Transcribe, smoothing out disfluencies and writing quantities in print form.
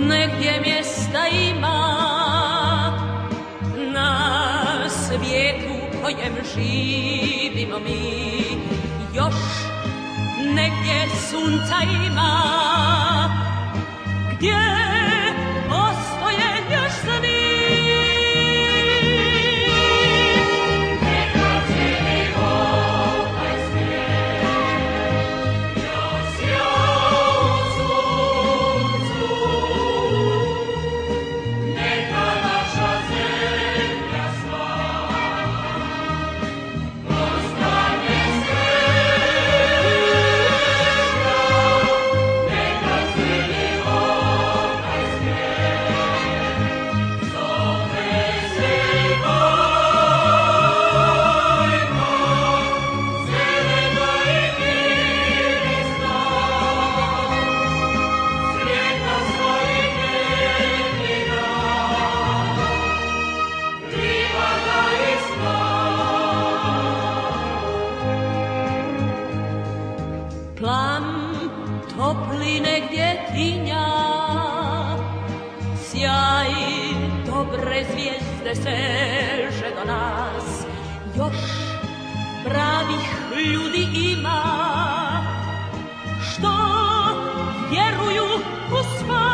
negdje mjesta ima na svijetu kojem živimo mi. Još negdje sunca ima gdje postoje još svi. Plan topline gdje tinja, sjaj dobre zvijezde seže do nas. Još pravih ljudi ima što vjeruju u spas.